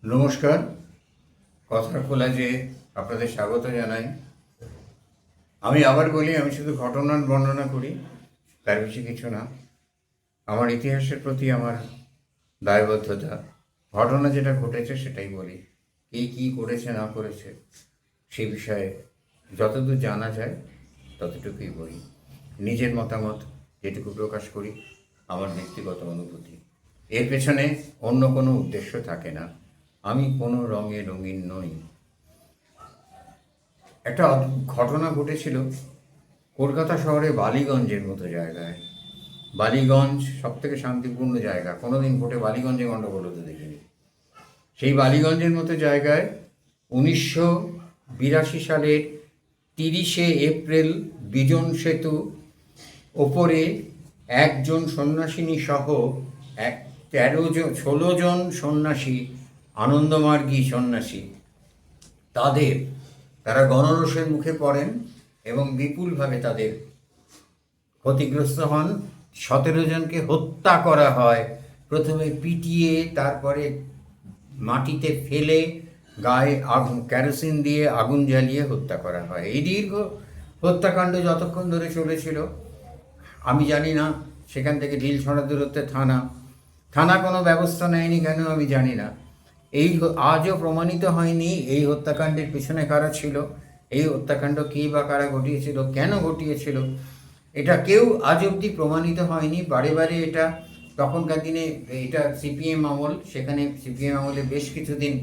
নমস্কার। কথার কোলাজে আপনাদের স্বাগত জানাই। আমি আবার বলি, আমি শুধু ঘটনার বর্ণনা করি, তার বেশি কিছু না। আমার ইতিহাসের প্রতি আমার দায়বদ্ধতা, ঘটনা যেটা ঘটেছে সেটাই বলি। কে কী করেছে না করেছে সে বিষয়ে যতদূর জানা যায় ততটুকুই বলি। নিজের মতামত যেটুকু প্রকাশ করি, আমার ব্যক্তিগত অনুভূতি, এর পেছনে অন্য কোনো উদ্দেশ্য থাকে না। আমি কোনো রঙে রঙিন নই। একটা ঘটনা ঘটেছিল কলকাতা শহরে বালিগঞ্জের মতো জায়গায়। বালিগঞ্জ সব থেকে শান্তিপূর্ণ জায়গা, কোনোদিন ভোটে বালিগঞ্জে গণ্ডগোল হতে দেখিনি। সেই বালিগঞ্জের মতো জায়গায় 1982 সালের 30শে এপ্রিল বিজন সেতু ওপরে একজন সন্ন্যাসিনী সহ 16 জন সন্ন্যাসী, আনন্দমার্গী সন্ন্যাসী, তারা গণরোষের মুখে পড়েন এবং বিপুলভাবে তাদের ক্ষতিগ্রস্ত হন। 17 জনকে হত্যা করা হয়, প্রথমে পিটিয়ে, তারপরে মাটিতে ফেলে, গায়ে কেরোসিন দিয়ে আগুন জ্বালিয়ে হত্যা করা হয়। এই দীর্ঘ হত্যাকাণ্ড যতক্ষণ ধরে চলেছিল আমি জানি না। সেখান থেকে ঢিল ছড়া দূরত্বে থানা কোনো ব্যবস্থা নেয়নি কেন আমি জানি না। আজও প্রমাণিত হয়নি এই হত্যাকাণ্ডের পিছনে কারা ছিল, এই হত্যাকাণ্ড কী বা কারা ঘটিয়েছিল, কেন ঘটিয়েছিল, এটা কেউ আজ অবধি প্রমাণিত হয়নি। বারে বারে এটা তখনকার দিনে এটা সিপিএম আমল, সেখানে সিপিএম আমলে বেশ কিছুদিন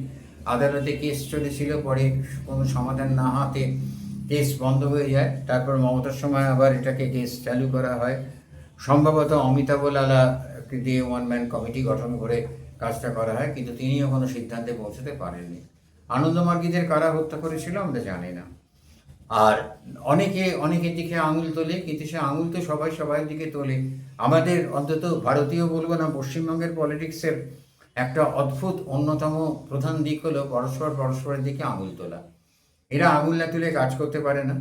আদালতে কেস চলেছিল, পরে কোনো সমাধান না হাতে কেস বন্ধ হয়ে যায়। তারপর মমতার সময় আবার এটাকে কেস চালু করা হয়। সম্ভবত অমিতাভ লালা দিয়ে ওয়ান ম্যান কমিটি গঠন করে কাজটা করা হয়, কিন্তু তিনিও কোনো সিদ্ধান্তে পৌঁছতে পারেননি। আনন্দমার্গীদের কারা হত্যা করেছিল আমরা জানি না। আর অনেকের দিকে আঙুল তোলে, কিন্তু সে আঙুল তো সবাই দিকে তোলে। আমাদের অন্তত ভারতীয় বলবো না, পশ্চিমবঙ্গের পলিটিক্সের একটা অদ্ভুত অন্যতম প্রধান দিক হলো পরস্পরের দিকে আঙুল তোলা। এরা আঙুল না তুলে কাজ করতে পারে না।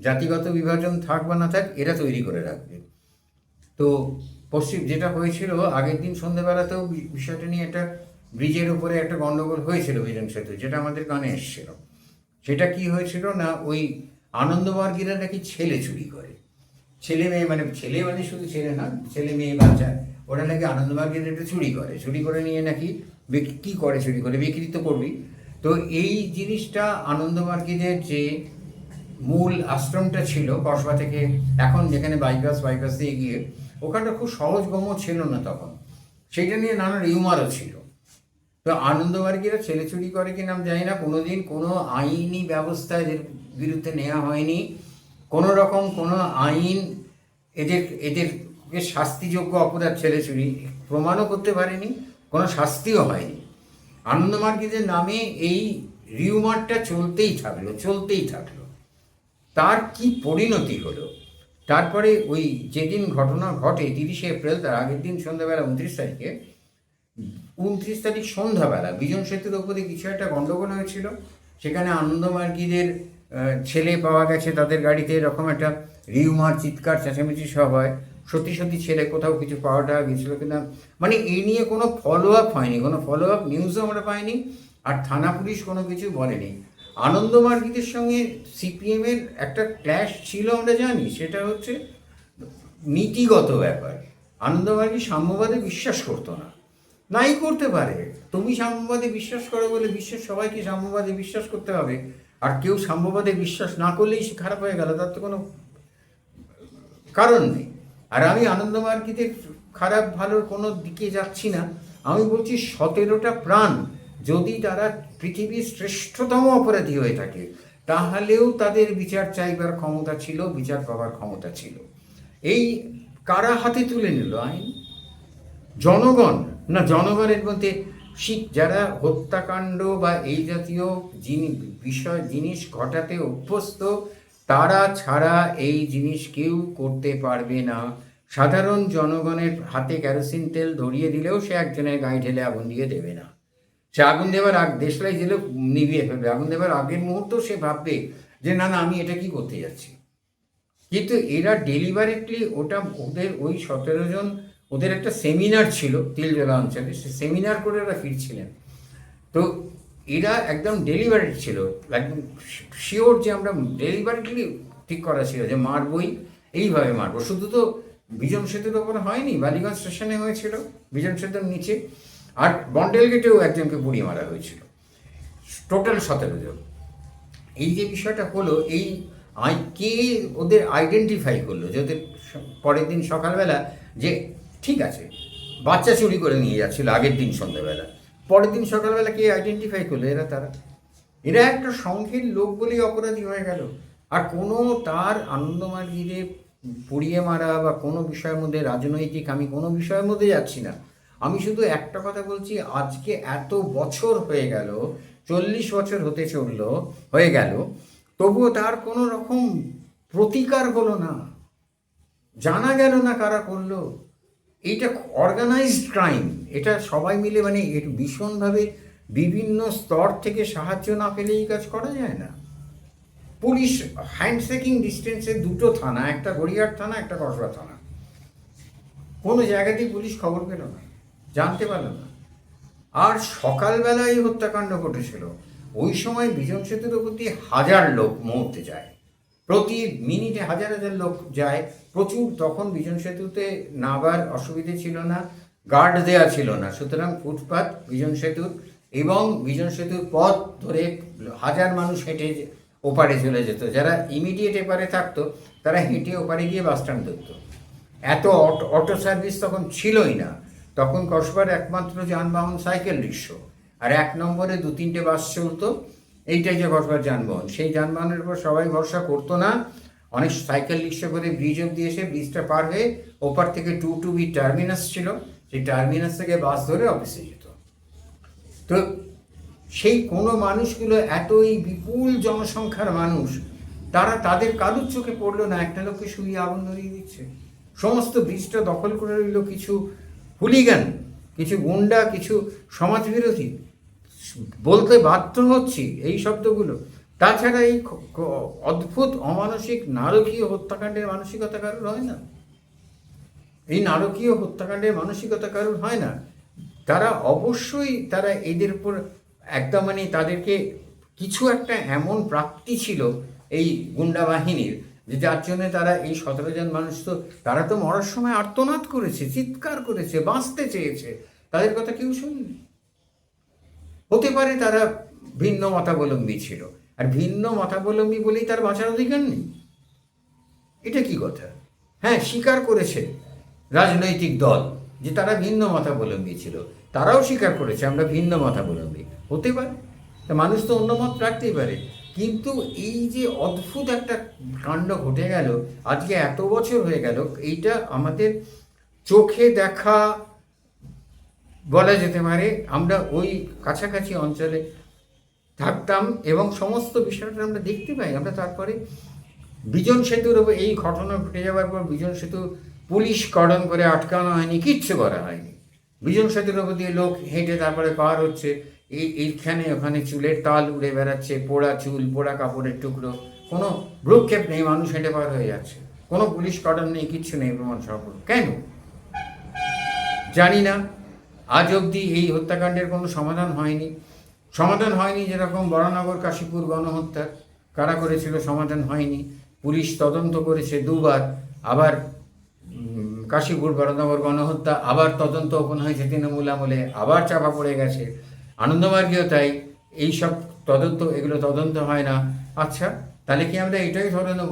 জাতিগত বিভাজন থাক বা না থাক, এরা তৈরি করে রাখবে। তো যেটা হয়েছিল আগের দিন সন্ধ্যেবেলাতেও বিষয়টা নিয়ে একটা ব্রিজের উপরে একটা গণ্ডগোল হয়েছিল বিজন সেতু, যেটা আমাদের কানে এসেছিল। সেটা কি হয়েছিল না, ওই আনন্দমার্গীরা নাকি ছেলে চুরি করে, ছেলে মেয়ে শুধু ছেলে না, ছেলে মেয়ে বাচ্চা, ওরা নাকি আনন্দমার্গীরা একটু চুরি করে নিয়ে নাকি কী করে, চুরি করে বিক্রি তো করবি। তো এই জিনিসটা আনন্দমার্গীদের যে মূল আশ্রমটা ছিল কসবা থেকে, এখন যেখানে বাইপাস দিয়ে গিয়ে, ওখানটা খুব সহজগম্য ছিল না তখন, সেইটা নিয়ে নানা রিউমারও ছিল। তো আনন্দমার্গীরা ছেলে চুরি করে কি নাম জানি না, কোনোদিন কোনো আইনি ব্যবস্থা এদের বিরুদ্ধে নেওয়া হয়নি। কোনো রকম কোনো আইন এদেরকে শাস্তিযোগ্য অপরাধ ছেলে চুরি প্রমাণও করতে পারেনি, কোনো শাস্তিও হয়নি। আনন্দমার্গীদের নামে এই রিউমারটা চলতেই থাকলো। তার কি পরিণতি হলো, তারপরে ওই যেদিন ঘটনা ঘটে 30শে এপ্রিল, তার আগের দিন সন্ধ্যাবেলা 29 তারিখ সন্ধ্যাবেলা বিজন সেতুর ওপরে কিছু একটা গণ্ডগোল হয়েছিল। সেখানে আনন্দমার্গীদের ছেলে পাওয়া গেছে তাদের গাড়িতে, এরকম একটা রিউমার, চিৎকার চেঁচামেচি সব হয়। সত্যি ছেলে কোথাও কিছু পাওয়াটা গেছিলো কিনা, এই নিয়ে কোনো ফলো আপ হয়নি, কোনো ফলো আপ নিউজও আমরা পাইনি, আর থানা পুলিশ কোনো কিছু বলেনি। আনন্দমার্গীদের সঙ্গে সিপিএমের একটা ক্ল্যাশ ছিল আমরা জানি, সেটা হচ্ছে নীতিগত ব্যাপার। আনন্দমার্গী সাম্যবাদে বিশ্বাস করতো না, নাই করতে পারে। তুমি সাম্যবাদে বিশ্বাস করো বলে সবাইকে সাম্যবাদে বিশ্বাস করতে হবে, আর কেউ সাম্যবাদে বিশ্বাস না করলেই সে খারাপ হয়ে গেল, তার তো কোনো কারণ নেই। আর আমি আনন্দমার্গীদের খারাপ ভালোর কোনো দিকে যাচ্ছি না, আমি বলছি 17টা প্রাণ যদি তারা পৃথিবীর শ্রেষ্ঠতম অপরাধী হয়ে থাকে, তাহলেও তাদের বিচার চাইবার ক্ষমতা ছিল, বিচার পাওয়ার ক্ষমতা ছিল। এই কারা হাতে তুলে নিল আইন? জনগণ না? জনগণের মধ্যে যারা হত্যাকাণ্ড বা এই জাতীয় জিনিস ঘটাতে অভ্যস্ত, তারা ছাড়া এই জিনিস কেউ করতে পারবে না। সাধারণ জনগণের হাতে কেরোসিন তেল ধরিয়ে দিলেও সে একজনের গায়ে ঢেলে আগুন দিয়ে দেবে না। সে আগুন দেওয়ার দেশলাই জেলে নিভিয়ে ফেলবে। আগুন দেওয়ার আগের মুহূর্ত সে ভাববে যে না আমি এটা কি করতে যাচ্ছি। কিন্তু এরা ডেলিভারেটলি ওদের ওই 17 জন, ওদের একটা সেমিনার ছিল তিলজলা অঞ্চলে, সে সেমিনার করে ওরা ফিরছিলেন। তো এরা একদম ডেলিভারেট ছিল, একদম শিওর যে আমরা ডেলিভারেটলি ঠিক করা ছিল যে মারবই, এইভাবে মারবো। শুধু তো বিজন সেতুর ওপরে হয়নি, বালিগঞ্জ স্টেশনে হয়েছিল, বিজন সেতুর নিচে, আর বন্ডেল গেটেও একজনকে পুড়িয়ে মারা হয়েছিল। টোটাল 17 জন। এই যে বিষয়টা হলো, এই কে ওদের আইডেন্টিফাই করলো যে ওদের পরের দিন সকালবেলা যে ঠিক আছে বাচ্চা চুরি করে নিয়ে যাচ্ছিল আগের দিন সন্ধ্যাবেলা, পরের দিন সকালবেলা কে আইডেন্টিফাই করলো? এরা একটা সংঘের লোক বলেই অপরাধী হয়ে গেল। আর কোনো তার আনন্দমার্গীরে পুড়িয়ে মারা বা কোনো বিষয়ের মধ্যে রাজনৈতিক, আমি কোনো বিষয়ের মধ্যে যাচ্ছি না, আমি শুধু একটা কথা বলছি, আজকে এত বছর হয়ে গেল, 40 বছর হয়ে গেল, তবুও তার কোনো রকম প্রতিকার হলো না, জানা গেল না কারা করলো। এইটা অর্গানাইজড ক্রাইম, এটা সবাই মিলে মানে একটু ভীষণভাবে বিভিন্ন স্তর থেকে সাহায্য না পেলে এই কাজ করা যায় না। পুলিশ হ্যান্ডশেকিং ডিস্টেন্সে 2টো থানা, একটা গড়িয়াহাট থানা, একটা কসবা থানা, কোনো জায়গাতেই পুলিশ খবর পেল না, জানতে পারল না। আর সকালবেলায় হত্যাকাণ্ড ঘটেছিল, ওই সময় বিজন সেতুর উপর দিয়ে 1000 লোক মুহূর্তে যায়, প্রতি মিনিটে 1000 লোক যায় প্রচুর। তখন বিজন সেতুতে নাবার অসুবিধে ছিল না, গার্ড দেওয়া ছিল না, সুতরাং ফুটপাত বিজন সেতুর এবং বিজন সেতুর পথ ধরে 1000 মানুষ হেঁটে ওপারে চলে যেত। যারা ইমিডিয়েট এপারে থাকতো তারা হেঁটে ওপারে গিয়ে বাস স্ট্যান্ড ধরতো। এত অটো সার্ভিস তখন ছিলই না, তখন কসবার একমাত্র যানবাহন সাইকেল রিক্সা, আর 1 নম্বরে 2-3টে বাস চলতো, এইটাই যে কসবার যানবাহন। সেই যানবাহনের উপর সবাই ভরসা করতো না, অনেক সাইকেল রিক্সা করে ব্রিজ অব্দি এসে ব্রিজটা পার হয়ে ওপার থেকে 2 বি টার্মিনাস ছিল, সেই টার্মিনাস থেকে বাস ধরে অফিসে যেত। তো সেই কোনো মানুষগুলো, এতই বিপুল জনসংখ্যার মানুষ, তাদের কারুর চোখে পড়লো না একটা লোককে শুয়ে আগুন ধরিয়ে দিচ্ছে। সমস্ত ব্রিজটা দখল করে রইল কিছু হুলিগান, কিছু গুন্ডা, কিছু সমাজবিরোধী। বলতে বাধ্য হচ্ছি এই শব্দগুলো। তাছাড়া এই অদ্ভুত অমানসিক নারকীয় হত্যাকাণ্ডের মানসিকতা কারুর হয় না, এই নারকীয় হত্যাকাণ্ডের মানসিকতা কারুর হয় না। তারা অবশ্যই এদের উপর একদম মানে তাদেরকে কিছু একটা এমন প্রাপ্তি ছিল এই গুন্ডা বাহিনীর, যে যার জন্য তারা এই 17 জন মানুষ, তো তারা তো মরার সময় আর্তনাদ করেছে, চিৎকার করেছে, বাঁচতে চেয়েছে, তাদের কথা কেউ শুনেনি। হতে পারে তারা ভিন্ন মতাবলম্বী ছিল, আর ভিন্ন মতাবলম্বী বলেই তার বাঁচার অধিকার নেই, এটা কি কথা? হ্যাঁ, স্বীকার করেছে রাজনৈতিক দল যে তারা ভিন্ন মতাবলম্বী ছিল, তারাও স্বীকার করেছে আমরা ভিন্ন মতাবলম্বী, হতে পারে, তা মানুষ তো অন্য মত রাখতেই পারে। কিন্তু এই যে অদ্ভুত একটা কাণ্ড ঘটে গেল, আজকে এত বছর হয়ে গেল, এইটা আমাদের চোখে দেখা বলা যেতে পারে। আমরা ওই কাছাকাছি অঞ্চলে থাকতাম এবং সমস্ত বিষয়টা আমরা দেখতে পাই। আমরা তারপরে বিজন সেতুর উপর এই ঘটনা ঘটে যাওয়ার পর বিজন সেতু পুলিশ কর্ডন করে আটকানো হয়নি, কিচ্ছু করা হয়নি। বিজন সেতুর উপর দিয়ে লোক হেঁটে তারপরে পার হচ্ছে, এইখানে ওখানে চুলের তাল উড়ে বেড়াচ্ছে, পোড়া চুল, পোড়া কাপড়ের টুকরো, কোনো ভ্রুক্ষেপ নেই, মানুষ হেঁটে পার হয়ে যাচ্ছে, কোনো পুলিশ কর্ডন নেই, কিচ্ছু নেই, প্রমাণ সরবরাহ। কেন জানি না, আজ অবধি এই হত্যাকাণ্ডের কোনো সমাধান হয়নি। যেরকম বরানগর কাশীপুর গণহত্যা কারা করেছিল সমাধান হয়নি, পুলিশ তদন্ত করেছে 2বার, আবার কাশীপুর বরানগর গণহত্যা আবার তদন্ত ওপেন হয়েছে তৃণমূল আমলে, আবার চাপা পড়ে গেছে। আনন্দমার্গেও তাই, এইসব এগুলো তদন্ত হয় না। আচ্ছা, তাহলে কি আমরা এটাই ধরে নেব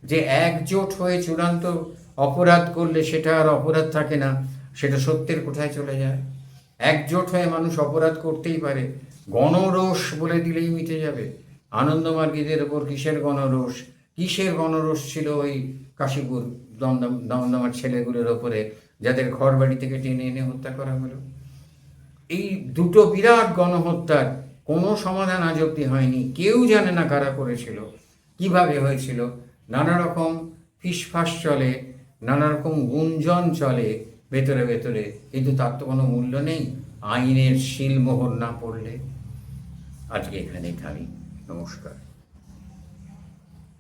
যে একজোট হয়ে চূড়ান্ত অপরাধ করলে সেটা আর অপরাধ থাকে না, সেটা সত্যের কোঠায় চলে যায়? একজোট হয়ে মানুষ অপরাধ করতেই পারে, গণরোষ বলে দিলেই মিটে যাবে? আনন্দমার্গীদের ওপর কিসের গণরোষ ছিল ওই কাশীপুর দমদমার ছেলেগুলোর ওপরে, যাদের ঘর বাড়ি থেকে টেনে এনে হত্যা করা হলো? এই 2টো বিরাট গণহত্যার কোনো সমাধান আজ অব্দি হয়নি। কেউ জানে না কারা করেছিল, কিভাবে হয়েছিল। নানা রকম ফিসফাস চলে, নানা রকম গুঞ্জন চলে ভেতরে, কিন্তু তার তো কোনো মূল্য নেই আইনের শিলমোহর না পড়লে। আজকে এখানেই থামি। নমস্কার।